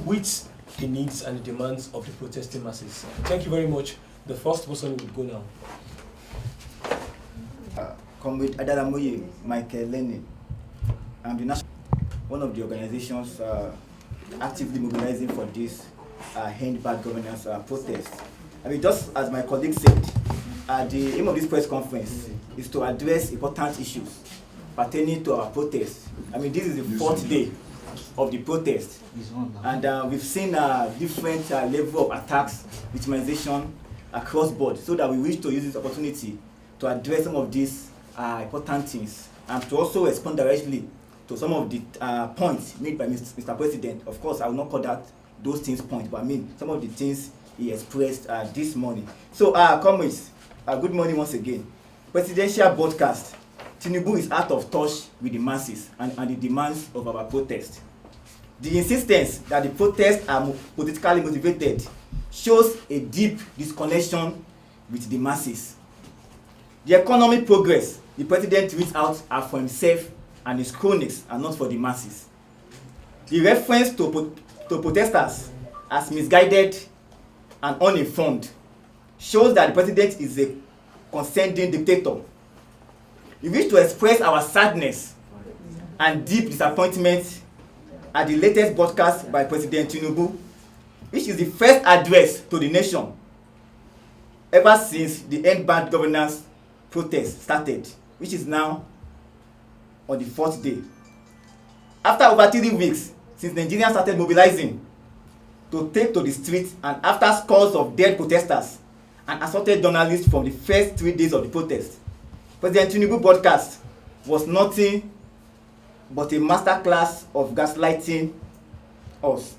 with the needs and the demands of the protesting masses. Thank you very much. The first person will go now. Comrade Adalamoye Michael Lenny. I'm one of the organizations actively mobilizing for this End Bad Governance protest. I mean, just as my colleague said, the aim of this press conference is to address important issues pertaining to our protest. I mean, this is the fourth day of the protest, and we've seen different level of attacks, victimization across board, so that we wish to use this opportunity to address some of these important things and to also respond directly to some of the points made by Mr. President. Of course, I will not call those things points, but I mean some of the things he expressed this morning. So, comrades, good morning once again. Presidential broadcast. Tinubu is out of touch with the masses and the demands of our protest. The insistence that the protests are politically motivated shows a deep disconnection with the masses. The economic progress the president reads out are for himself and his cronies and not for the masses. The reference to protesters as misguided and uninformed shows that the president is a condescending dictator. We wish to express our sadness and deep disappointment at the latest broadcast by President Tinubu, which is the first address to the nation ever since the End Bad Governance protest started, which is now on the fourth day. After over 3 weeks since Nigerians started mobilizing to take to the streets, and after scores of dead protesters and assaulted journalists from the first 3 days of the protest, President Tinubu broadcast was nothing but a masterclass of gaslighting us,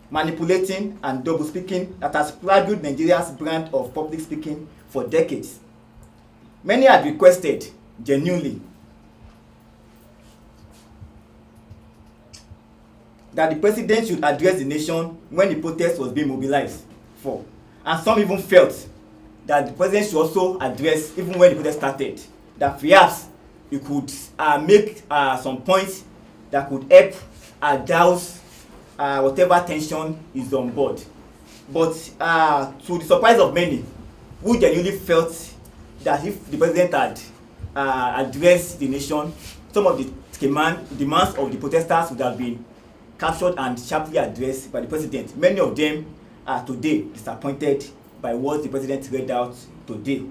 manipulating and double speaking that has plagued Nigeria's brand of public speaking for decades. Many had requested genuinely that the president should address the nation when the protest was being mobilized for, and some even felt that the president should also address even when the protest started, that perhaps he could make some points that could help douse whatever tension is on board. But to the surprise of many, who genuinely felt that if the president had addressed the nation, some of the demands of the protesters would have been captured and sharply addressed by the president. Many of them are today disappointed by what the president read out today.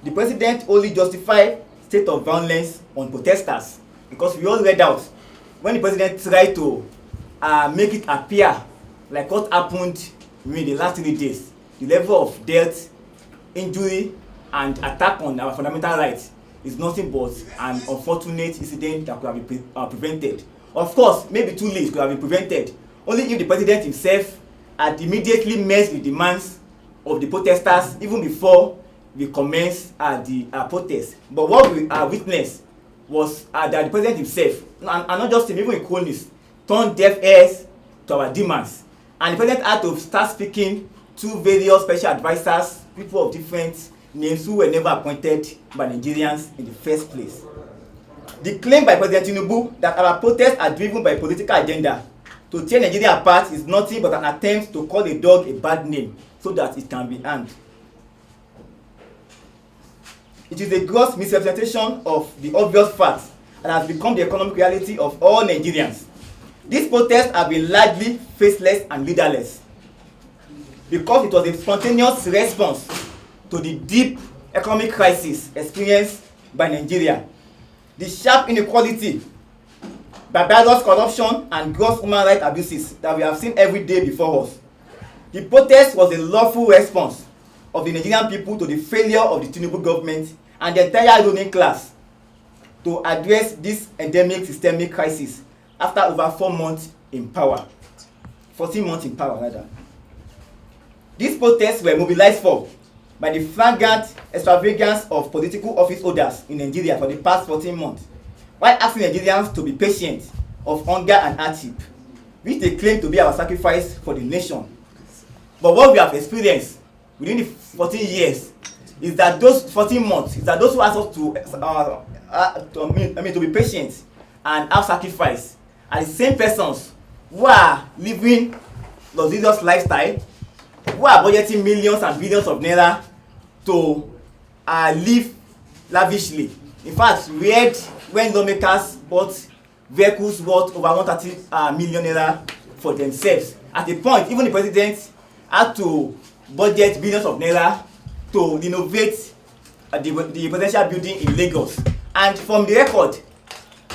The president only justified state of violence on protesters because we all read out when the president tried to make it appear like what happened in the last 3 days. The level of death, injury, and attack on our fundamental rights is nothing but an unfortunate incident that could have been prevented. Of course, maybe too late could have been prevented only if the president himself had immediately met the demands of the protesters even before we commenced the protest. But what we witnessed was that the president himself, and not just him, even in cronies, turned deaf ears to our demands. And the president had to start speaking to various special advisors, people of different names who were never appointed by Nigerians in the first place. The claim by President Tinubu that our protests are driven by a political agenda to tear Nigeria apart is nothing but an attempt to call a dog a bad name so that it can be hanged. It is a gross misrepresentation of the obvious facts and has become the economic reality of all Nigerians. These protests have been largely faceless and leaderless because it was a spontaneous response to the deep economic crisis experienced by Nigeria. The sharp inequality, barbarous corruption, and gross human rights abuses that we have seen every day before us. The protest was a lawful response of the Nigerian people to the failure of the Tinubu government and the entire ruling class to address this endemic systemic crisis after over 4 months in power. 14 months in power, rather. These protests were mobilized for by the flagrant extravagance of political office holders in Nigeria for the past 14 months, while asking Nigerians to be patient of hunger and hardship, which they claim to be our sacrifice for the nation. But what we have experienced within the 14 years is that those 14 months is that those who ask us to be patient and have sacrifice are the same persons who are living luxurious lifestyle, who are budgeting millions and billions of naira to live lavishly. In fact, we heard when lawmakers bought vehicles worth over 130 million naira for themselves. At a point, even the president had to budget billions of naira to renovate the presidential building in Lagos. And from the record,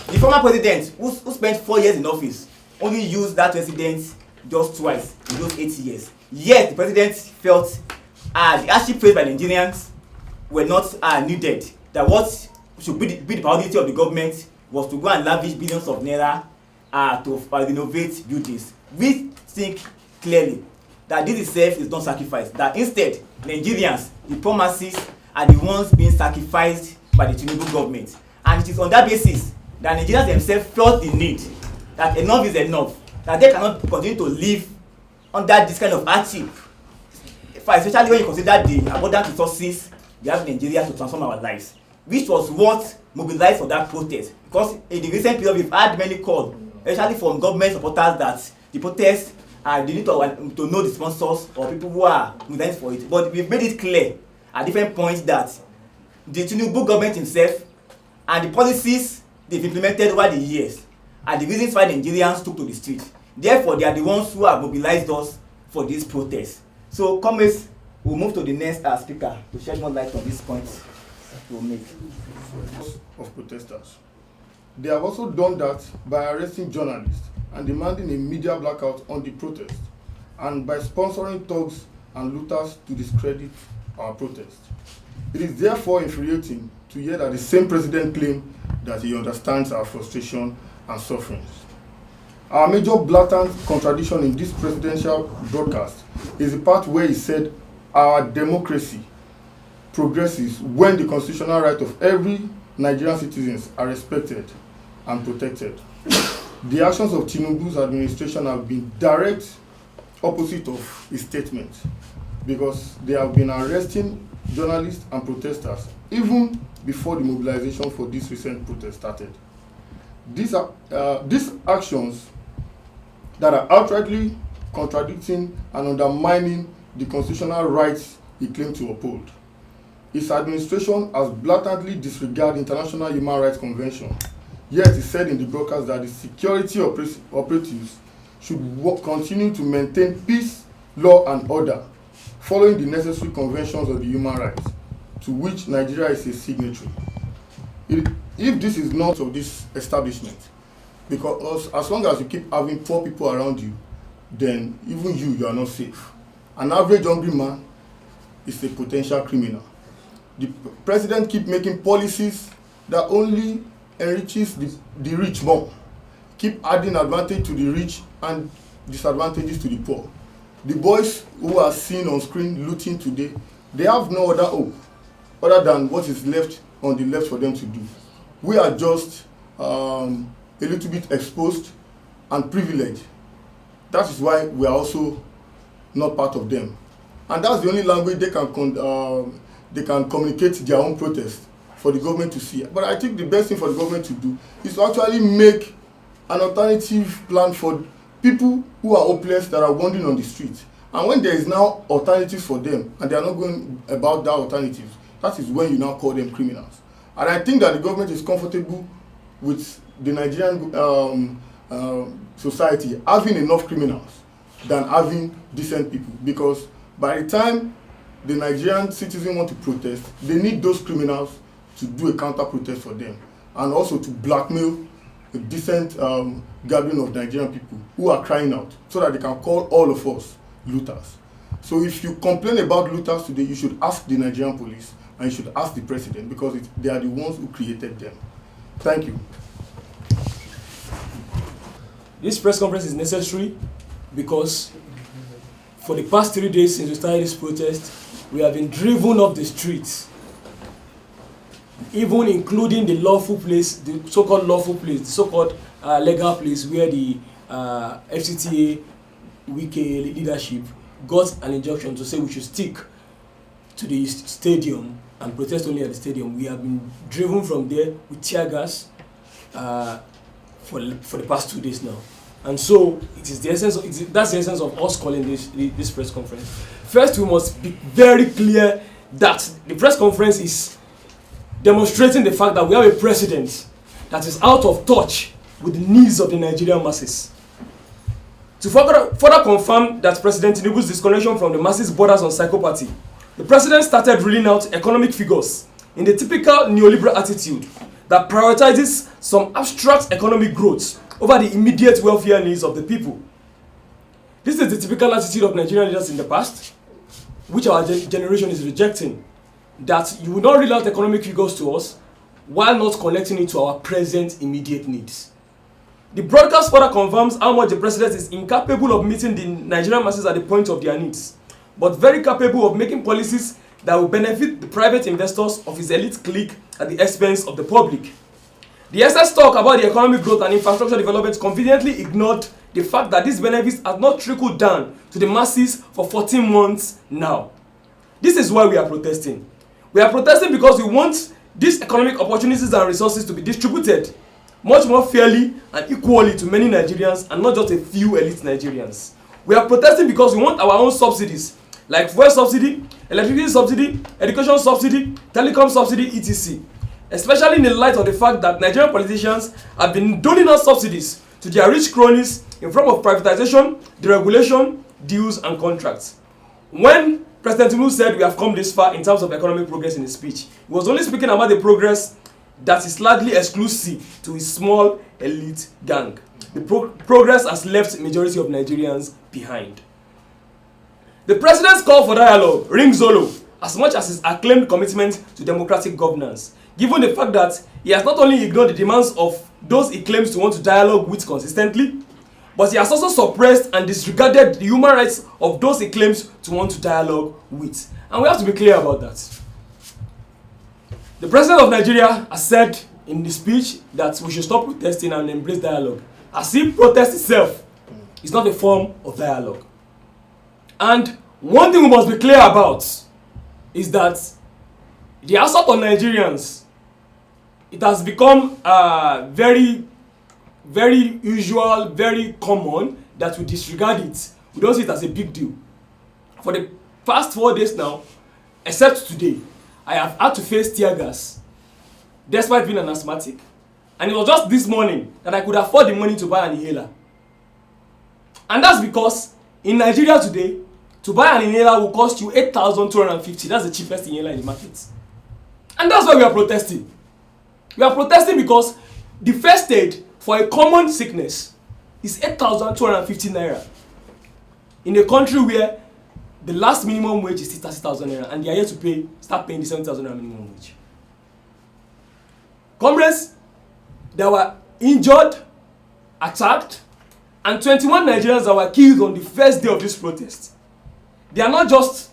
the former president who spent 4 years in office only used that residence just twice in those 8 years. Yet the president felt the hardship faced by Nigerians were not needed. That what should be the priority of the government was to go and lavish billions of naira to renovate buildings. We think clearly that this itself is not sacrifice. That instead, Nigerians, the poor masses, are the ones being sacrificed by the Tinubu government. And it is on that basis that Nigerians themselves felt the need that enough is enough, that they cannot continue to live under this kind of hardship, especially when you consider the abundant resources we have in Nigeria to transform our lives, which was what mobilized for that protest. Because in the recent period, we've had many calls, especially from government supporters, that the protest they need to know the sponsors or people who are mobilized for it. But we've made it clear at different points that the Tinubu government himself and the policies they've implemented over the years are the reasons why Nigerians took to the street. Therefore, they are the ones who have mobilized us for this protest. So, comrades, we'll move to the next speaker to shed more light on these points we'll make. Of protesters. They have also done that by arresting journalists and demanding a media blackout on the protest, and by sponsoring thugs and looters to discredit our protest. It is therefore infuriating to hear that the same president claims that he understands our frustration and sufferings. Our major blatant contradiction in this presidential broadcast is the part where he said our democracy progresses when the constitutional right of every Nigerian citizens are respected and protected. The actions of Tinubu's administration have been direct opposite of his statement, because they have been arresting journalists and protesters even before the mobilization for this recent protest started. These actions that are outrightly contradicting and undermining the constitutional rights he claimed to uphold. His administration has blatantly disregarded International Human Rights Convention, yet he said in the broadcast that the security operatives should continue to maintain peace, law and order, following the necessary conventions of the human rights, to which Nigeria is a signatory. If this is not of this establishment, because as long as you keep having poor people around you, then even you are not safe. An average hungry man is a potential criminal. The president keep making policies that only enriches the rich more, keep adding advantage to the rich and disadvantages to the poor. The boys who are seen on screen looting today, they have no other hope other than what is left on the left for them to do. We are just a little bit exposed and privileged. That is why we are also not part of them. And that's the only language they can communicate their own protest for the government to see. But I think the best thing for the government to do is to actually make an alternative plan for people who are hopeless, that are wandering on the streets. And when there is now alternatives for them and they are not going about that alternative, that is when you now call them criminals. And I think that the government is comfortable with the Nigerian society having enough criminals than having decent people, because by the time the Nigerian citizens want to protest, they need those criminals to do a counter protest for them, and also to blackmail a decent gathering of Nigerian people who are crying out, so that they can call all of us looters. So if you complain about looters today, you should ask the Nigerian police and you should ask the president, because they are the ones who created them. Thank you. This press conference is necessary because for the past 3 days since we started this protest, we have been driven off the streets, even including the lawful place, the so-called lawful place, the so-called legal place where the FCTA Wike leadership got an injunction to say we should stick. to the stadium and protest only at the stadium. We have been driven from there with tear gas for the past 2 days now. And so it is the essence of, that's the essence of us calling this press conference. First, we must be very clear that the press conference is demonstrating the fact that we have a president that is out of touch with the needs of the Nigerian masses. To further confirm that President Tinubu's disconnection from the masses borders on psychopathy, the president started reeling out economic figures in the typical neoliberal attitude that prioritizes some abstract economic growth over the immediate welfare needs of the people. This is the typical attitude of Nigerian leaders in the past, which our generation is rejecting, that you will not reel out economic figures to us while not connecting it to our present immediate needs. The broadcast further confirms how much the president is incapable of meeting the Nigerian masses at the point of their needs, but very capable of making policies that will benefit the private investors of his elite clique at the expense of the public. The excess talk about the economic growth and infrastructure development conveniently ignored the fact that these benefits have not trickled down to the masses for 14 months now. This is why we are protesting. We are protesting because we want these economic opportunities and resources to be distributed much more fairly and equally to many Nigerians and not just a few elite Nigerians. We are protesting because we want our own subsidies like fuel subsidy, electricity subsidy, education subsidy, telecom subsidy, etc. Especially in the light of the fact that Nigerian politicians have been doling out subsidies to their rich cronies in form of privatization, deregulation, deals and contracts. When President Tinubu said we have come this far in terms of economic progress in his speech, he was only speaking about the progress that is largely exclusive to his small elite gang. The progress has left the majority of Nigerians behind. The president's call for dialogue rings hollow as much as his acclaimed commitment to democratic governance, given the fact that he has not only ignored the demands of those he claims to want to dialogue with consistently, but he has also suppressed and disregarded the human rights of those he claims to want to dialogue with. And we have to be clear about that. The president of Nigeria has said in the speech that we should stop protesting and embrace dialogue, as if protest itself is not a form of dialogue. And one thing we must be clear about is that the assault on Nigerians, it has become very, very usual, very common that we disregard it. We don't see it as a big deal. For the past 4 days now, except today, I have had to face tear gas despite being an asthmatic. And it was just this morning that I could afford the money to buy an inhaler. And that's because in Nigeria today, to buy an inhaler will cost you 8,250. That's the cheapest inhaler in the market. And that's why we are protesting. We are protesting because the first aid for a common sickness is 8,250 naira. In a country where the last minimum wage is 30,000 naira and they are here to start paying the 7,000 naira minimum wage. Comrades, they were injured, attacked, and 21 Nigerians that were killed on the first day of this protest. They are not just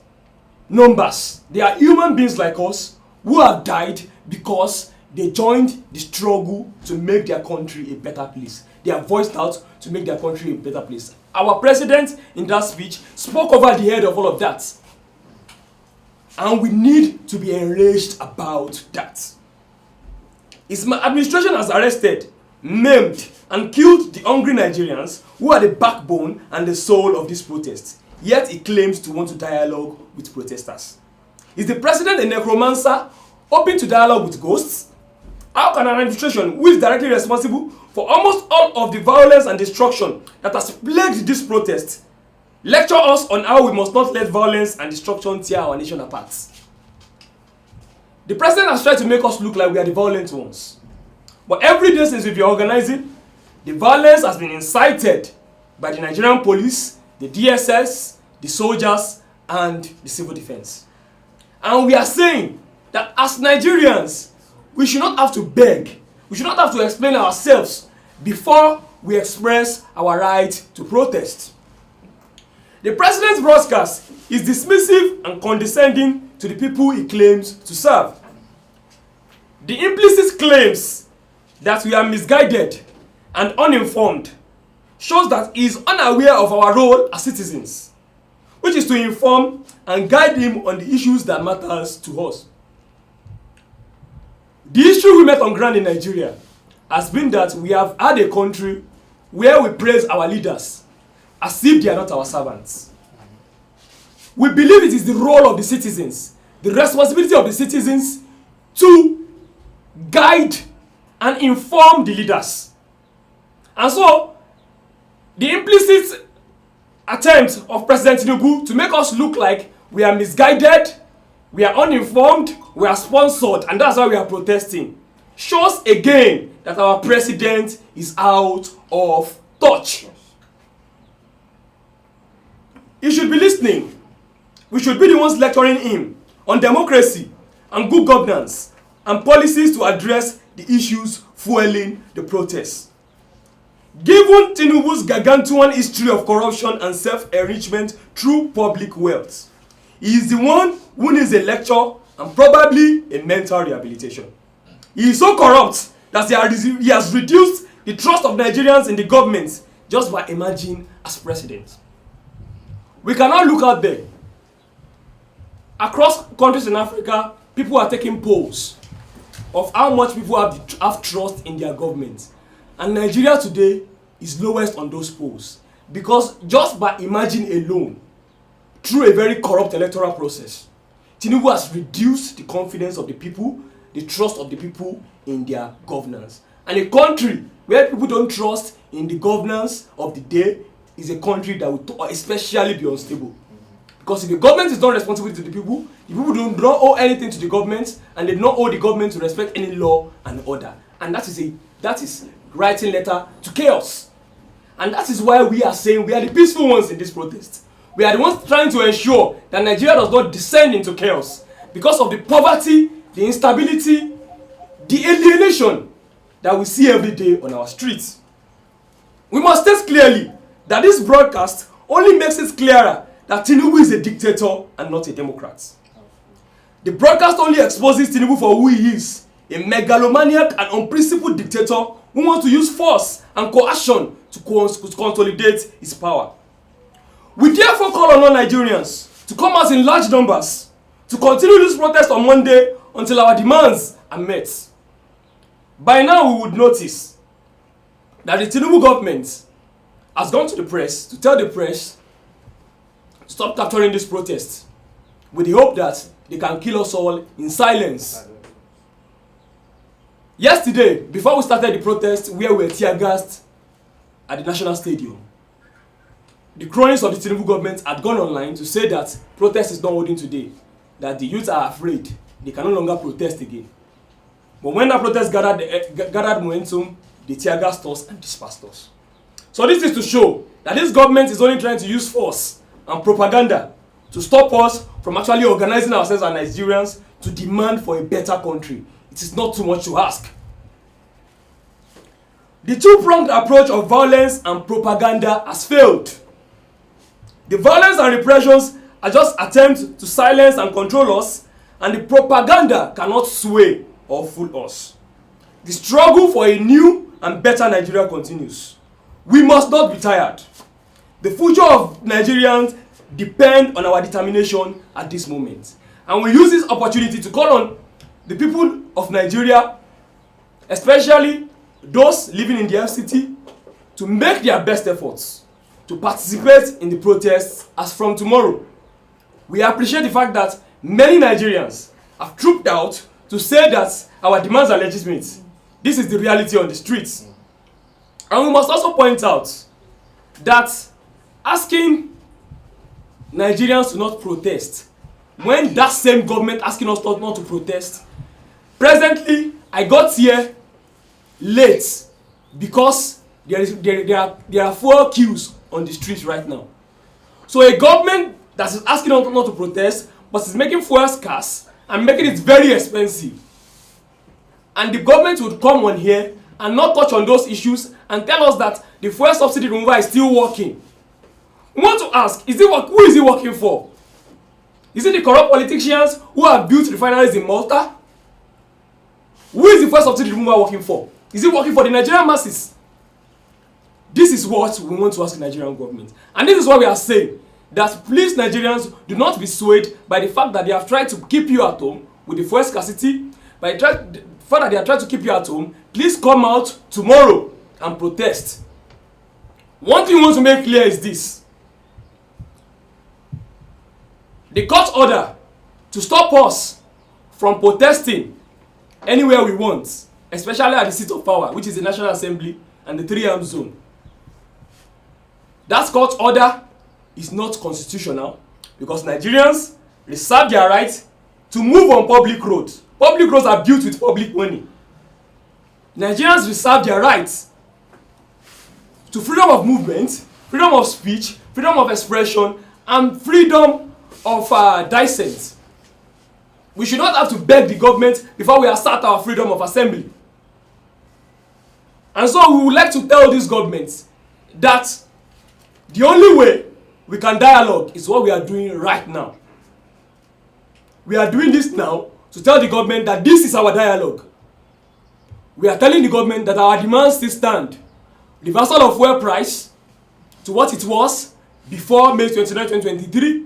numbers. They are human beings like us who have died because they joined the struggle to make their country a better place. They have voiced out to make their country a better place. Our president in that speech spoke over the head of all of that. And we need to be enraged about that. His administration has arrested, maimed, and killed the hungry Nigerians who are the backbone and the soul of this protest. Yet he claims to want to dialogue with protesters. Is the president a necromancer, open to dialogue with ghosts? How can an administration who is directly responsible for almost all of the violence and destruction that has plagued this protest lecture us on how we must not let violence and destruction tear our nation apart? The president has tried to make us look like we are the violent ones. But every day since we've been organizing, the violence has been incited by the Nigerian police, the DSS, the soldiers, and the civil defense. And we are saying that as Nigerians, we should not have to beg. We should not have to explain ourselves before we express our right to protest. The president's broadcast is dismissive and condescending to the people he claims to serve. The implicit claims that we are misguided and uninformed shows that he is unaware of our role as citizens. which is to inform and guide him on the issues that matters to us. The issue we met on ground in Nigeria has been that we have had a country where we praise our leaders as if they are not our servants. We believe it is the role of the citizens, the responsibility of the citizens to guide and inform the leaders. And so, the implicit attempt of President Tinubu to make us look like we are misguided, we are uninformed, we are sponsored, and that's why we are protesting, shows again that our president is out of touch. He should be listening. We should be the ones lecturing him on democracy and good governance and policies to address the issues fueling the protests. Given Tinubu's gargantuan history of corruption and self-enrichment through public wealth, he is the one who needs a lecture and probably a mental rehabilitation. He is so corrupt that he has reduced the trust of Nigerians in the government just by emerging as president. We cannot look out there. Across countries in Africa, people are taking polls of how much people have trust in their government. And Nigeria today is lowest on those polls because just by emerging alone, through a very corrupt electoral process, Tinubu has reduced the confidence of the people, the trust of the people in their governance. And a country where people don't trust in the governance of the day is a country that will especially be unstable. Because if the government is not responsible to the people do not owe anything to the government, and they do not owe the government to respect any law and order. And that is writing letter to chaos. And that is why we are saying we are the peaceful ones in this protest. We are the ones trying to ensure that Nigeria does not descend into chaos because of the poverty, the instability, the alienation that we see every day on our streets. We must state clearly that this broadcast only makes it clearer that Tinubu is a dictator and not a democrat. The broadcast only exposes Tinubu for who he is, a megalomaniac and unprincipled dictator who wants to use force and coercion to consolidate his power. We therefore call on all Nigerians to come out in large numbers to continue this protest on Monday until our demands are met. By now we would notice that the Tinubu government has gone to the press to tell the press to stop capturing this protest with the hope that they can kill us all in silence. Yesterday, before we started the protest, where we were tear-gassed at the National Stadium, the cronies of the Tinubu government had gone online to say that protest is not holding today, that the youth are afraid, they can no longer protest again. But when that protest gathered momentum, they tear-gassed us and dispersed us. So this is to show that this government is only trying to use force and propaganda to stop us from actually organizing ourselves as Nigerians to demand for a better country. It is not too much to ask. The two-pronged approach of violence and propaganda has failed. The violence and repressions are just attempts to silence and control us, and the propaganda cannot sway or fool us. The struggle for a new and better Nigeria continues. We must not be tired. The future of Nigerians depends on our determination at this moment. And we use this opportunity to call on the people of Nigeria, especially those living in the FCT, to make their best efforts to participate in the protests as from tomorrow. We appreciate the fact that many Nigerians have trooped out to say that our demands are legitimate. This is the reality on the streets. And we must also point out that asking Nigerians to not protest, when that same government asking us not to protest, presently I got here late because there are 4 queues on the streets right now. So a government that is asking us not to protest but is making fuel scarce and making it very expensive, and the government would come on here and not touch on those issues and tell us that the fuel subsidy removal is still working. We want to ask, who is it working for? Is it the corrupt politicians who have built refineries in Malta? Who is the fuel subsidy removal working for? Is it working for the Nigerian masses? This is what we want to ask the Nigerian government. And this is what we are saying, that please Nigerians do not be swayed by the fact that they have tried to keep you at home with the fuel scarcity, by the fact that they are trying to keep you at home. Please come out tomorrow and protest. One thing we want to make clear is this: the court order to stop us from protesting anywhere we want, especially at the seat of power, which is the National Assembly and the 3 zone. That court order is not constitutional because Nigerians reserve their right to move on public roads. Public roads are built with public money. Nigerians reserve their rights to freedom of movement, freedom of speech, freedom of expression, and freedom of dissent. We should not have to beg the government before we assert our freedom of assembly. And so we would like to tell this government that the only way we can dialogue is what we are doing right now. We are doing this now to tell the government that this is our dialogue. We are telling the government that our demands still stand. Reversal of fuel price to what it was before May 29, 2023.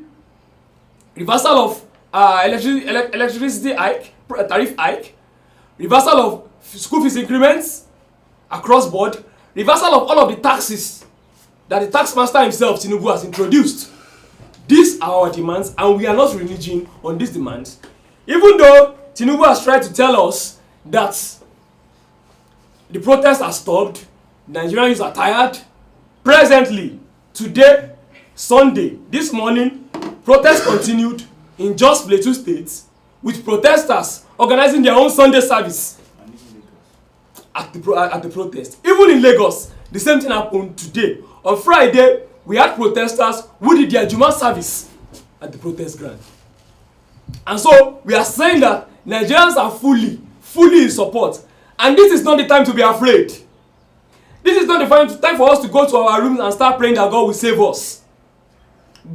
Reversal of electricity hike, tariff hike. Reversal of school fees increments across board. Reversal of all of the taxes that the taxmaster himself, Tinubu, has introduced. These are our demands, and we are not reneging on these demands. Even though Tinubu has tried to tell us that the protests are stopped, Nigerians are tired. Presently, today, Sunday, this morning, protests continued in Jos Plateau State, with protesters organizing their own Sunday service at the protest. Even in Lagos, the same thing happened today. On Friday, we had protesters who did their Juma service at the protest ground. And so, we are saying that Nigerians are fully in support. And this is not the time to be afraid. This is not the time for us to go to our rooms and start praying that God will save us.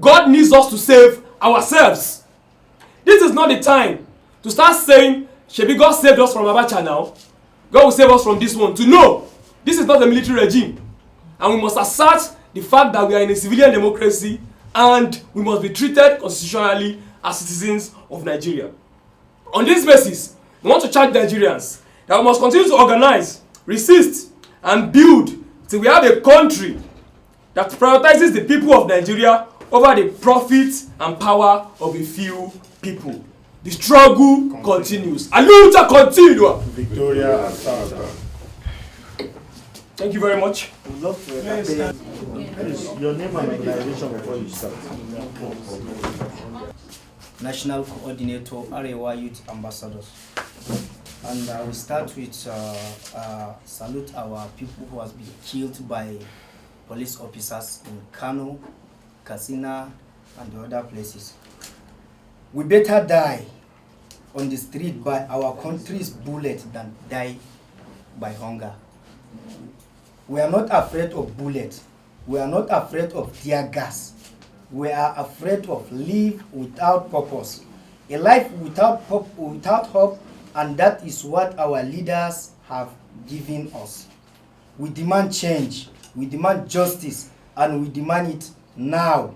God needs us to save ourselves. This is not the time to start saying, Shebi, God saved us from Abacha now. God will save us from this one. To know, this is not a military regime. And we must assert the fact that we are in a civilian democracy and we must be treated constitutionally as citizens of Nigeria. On this basis, we want to charge Nigerians that we must continue to organize, resist, and build till we have a country that prioritizes the people of Nigeria over the profit and power of a few people. The struggle continues. A lucha continua. Victoria and South. Thank you very much. Your name and organization before you start. National Coordinator, Arewa Youth Ambassadors. And I will start with salute our people who has been killed by police officers in Kano, Katsina, and the other places. We better die on the street by our country's bullet than die by hunger. We are not afraid of bullets. We are not afraid of tear gas. We are afraid of life without purpose. A life without hope, and that is what our leaders have given us. We demand change, we demand justice, and we demand it now.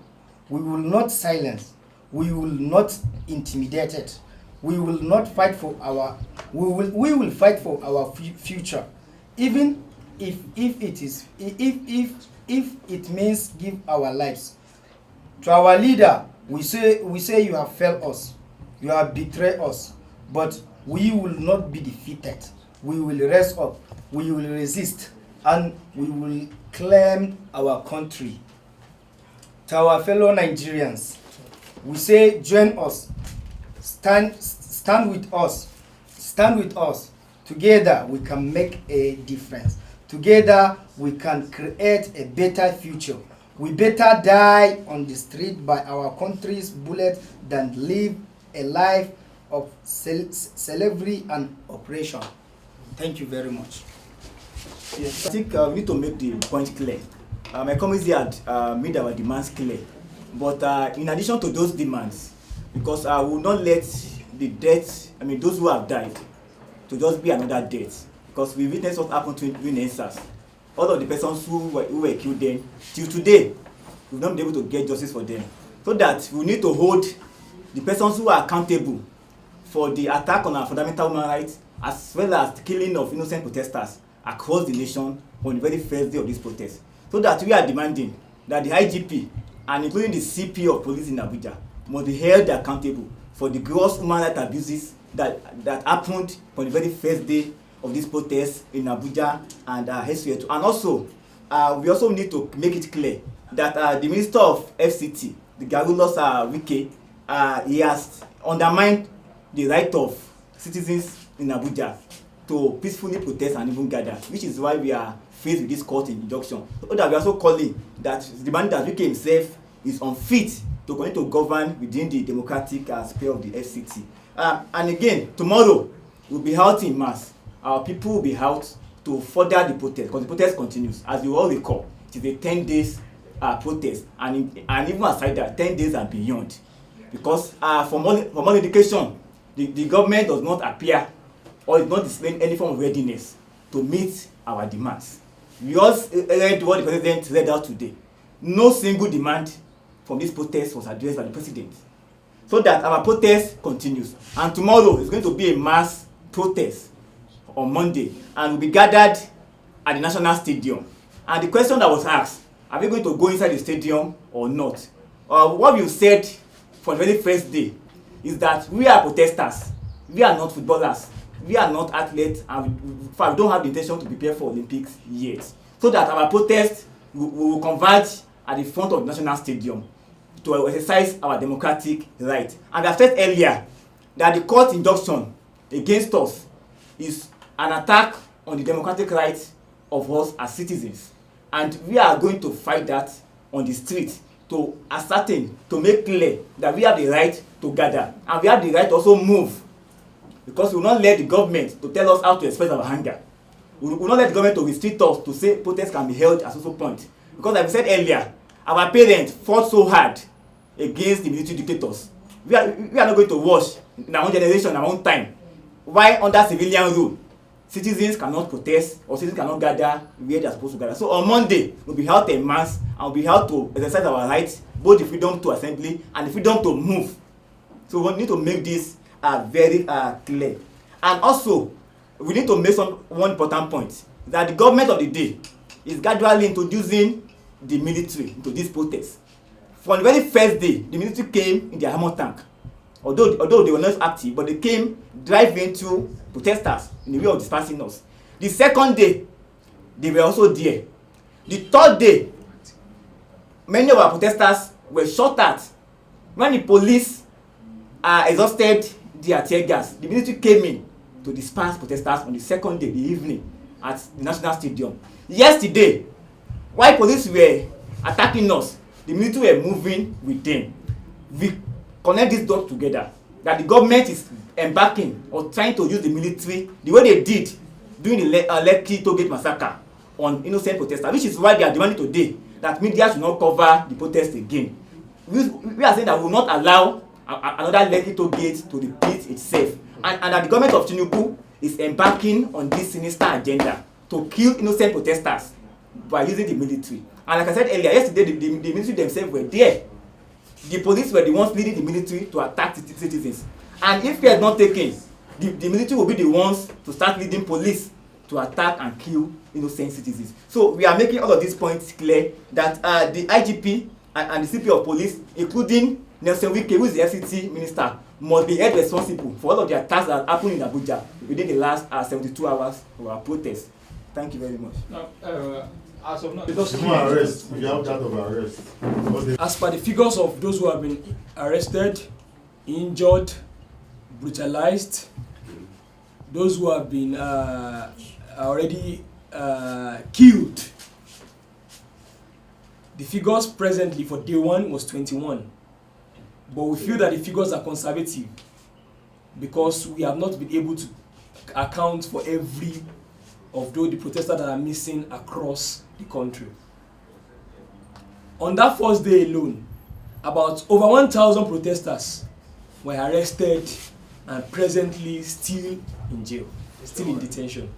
We will not silence, we will not intimidate it. We will not fight for our, we will fight for our future, even if it means give our lives. To our leader, we say you have failed us, you have betrayed us, but we will not be defeated. We will rise up, we will resist, and we will claim our country. To our fellow Nigerians, we say join us, stand with us, stand with us. Together we can make a difference. Together we can create a better future. We better die on the street by our country's bullet than live a life of slavery and oppression. Thank you very much. Yes, I think we need to make the point clear. My committee had made our demands clear. But in addition to those demands, because I will not let the death, those who have died, to just be another death. Because we witnessed what happened to NSAS. All of the persons who were killed then, till today, we've not been able to get justice for them. so that we need to hold the persons who are accountable for the attack on our fundamental human rights, as well as the killing of innocent protesters across the nation on the very first day of this protest. So that we are demanding that the IGP and including the CP of police in Abuja must be held accountable for the gross human rights abuses that happened on the very first day of this protest in Abuja and elsewhere too. And also, we also need to make it clear that the Minister of FCT, the Garulus Wike, he has undermined the right of citizens in Abuja to peacefully protest and even gather, which is why we are faced with this court injunction. So that we are also calling that demanding that Wike himself is unfit to continue to govern within the democratic sphere of the FCT. And again, tomorrow we'll be out in mass. Our people will be out to further the protest, because the protest continues. As you all recall, it is a 10 days protest, and even aside that, 10 days and beyond. Because from all indication, the government does not appear or is not displaying any form of readiness to meet our demands. We all read what the president read out today. No single demand from this protest was addressed by the president. So that our protest continues. And tomorrow is going to be a mass protest on Monday, and we'll be gathered at the National Stadium. And the question that was asked, are we going to go inside the stadium or not? What we've said for the very first day is that we are protesters. We are not footballers. We are not athletes, and we don't have the intention to prepare for Olympics yet. So that our protest will converge at the front of the National Stadium to exercise our democratic right. And I said earlier that the court injunction against us is an attack on the democratic rights of us as citizens. And we are going to fight that on the street to ascertain, to make clear that we have the right to gather. And we have the right to also move. Because we will not let the government to tell us how to express our anger. We will not let the government to restrict us to say protests can be held at social point. Because like we said earlier, our parents fought so hard against the military dictators. We are not going to watch in our own generation, our own time, why under civilian rule, citizens cannot protest or citizens cannot gather where they are supposed to gather. So on Monday, we'll be held en masse and we'll be held to exercise our rights, both the freedom to assembly and the freedom to move. So we need to make this very clear. And also, we need to make one important point, that the government of the day is gradually introducing the military into this protest. From the very first day, the military came in their armor tank. Although they were not active, but they came driving into protesters in the way of dispersing us. The second day, they were also there. The third day, many of our protesters were shot at. When the police exhausted their tear gas, the military came in to disperse protesters on the second day, the evening, at the National Stadium. Yesterday, while police were attacking us, the military were moving with them. We connect these dots together, that the government is embarking or trying to use the military the way they did during the Lekki Toll Gate massacre on innocent protesters, which is why they are demanding today that media should not cover the protest again. We are saying that we will not allow another Lekki Toll Gate to repeat itself, and that the government of Tinubu is embarking on this sinister agenda to kill innocent protesters by using the military. And like I said earlier, yesterday the military themselves were there. The police were the ones leading the military to attack citizens. And if care is not taken, the military will be the ones to start leading police to attack and kill innocent citizens. So we are making all of these points clear that the IGP and the CP of police, including Nelson Wike, who is the FCT minister, must be held responsible for all of the attacks that happened in Abuja within the last 72 hours of our protest. Thank you very much. Now, as of now, because no arrest, we have that of arrest. As per the figures of those who have been arrested, injured, brutalized, those who have been already killed, the figures presently for day one was 21. But we feel that the figures are conservative because we have not been able to account for every of those the protesters that are missing across the country. On that first day alone, about over 1,000 protesters were arrested and presently still in jail, still in detention.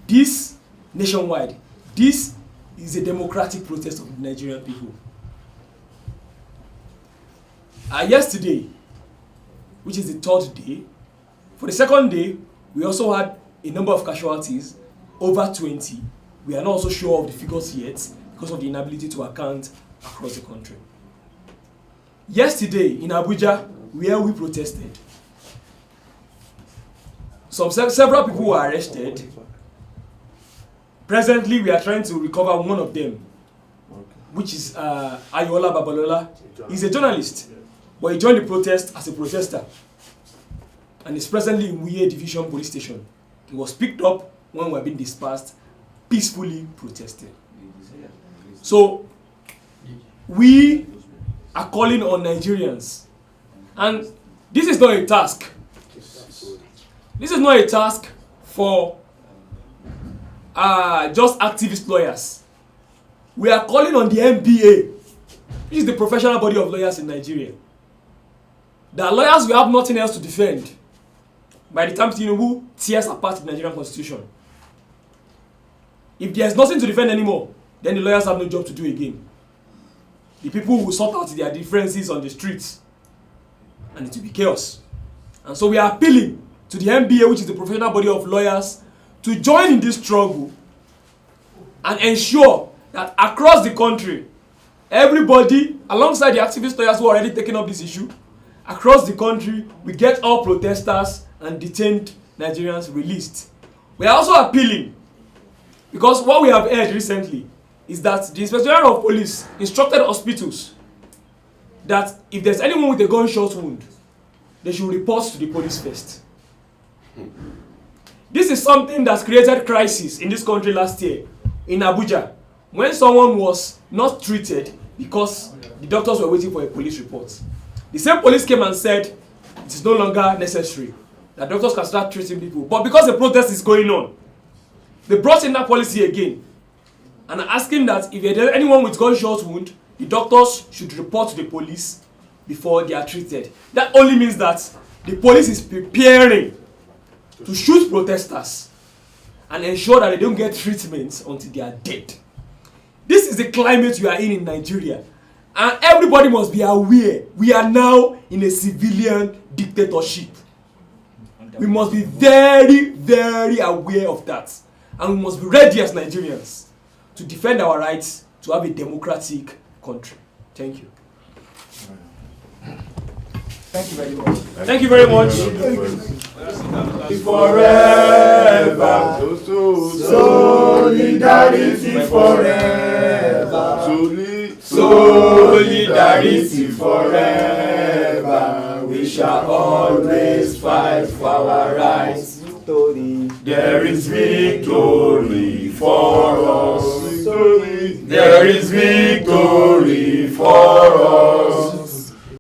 This nationwide, this is a democratic protest of the Nigerian people. Yesterday, which is the third day, for the second day, we also had a number of casualties, over 20. We are not also sure of the figures yet because of the inability to account across the country. Yesterday in Abuja, where we protested, several people were arrested. Presently, we are trying to recover one of them, which is Ayola Babalola. He's a journalist, but he joined the protest as a protester, and is presently in Wuye Division Police Station. He was picked up when we were being dispersed, peacefully protested. So, we are calling on Nigerians, and this is not a task. This is not a task for just activist lawyers. We are calling on the NBA, which is the professional body of lawyers in Nigeria. The lawyers will have nothing else to defend by the time Tinubu tears apart the Nigerian constitution. If there's nothing to defend anymore, then the lawyers have no job to do again. The people will sort out their differences on the streets, and it will be chaos. And so we are appealing to the NBA, which is the professional body of lawyers, to join in this struggle and ensure that across the country, everybody, alongside the activist lawyers who are already taking up this issue, across the country, we get all protesters and detained Nigerians released. We are also appealing, because what we have heard recently is that the Inspector General of Police instructed hospitals that if there's anyone with a gunshot wound, they should report to the police first. This is something that's created crisis in this country last year in Abuja, when someone was not treated because the doctors were waiting for a police report. The same police came and said it is no longer necessary, that doctors can start treating people. But because the protest is going on, they brought in that policy again and are asking that if there's anyone with gunshot wound, the doctors should report to the police before they are treated. That only means that the police is preparing to shoot protesters and ensure that they don't get treatment until they are dead. This is the climate we are in Nigeria. And everybody must be aware we are now in a civilian dictatorship. We must be very, very aware of that. And we must be ready as Nigerians to defend our rights to have a democratic country. Thank you. Thank you very much. Thank you very much. Forever. Solidarity forever. Solidarity forever. We shall always fight for our rights. There is victory for us. There is victory.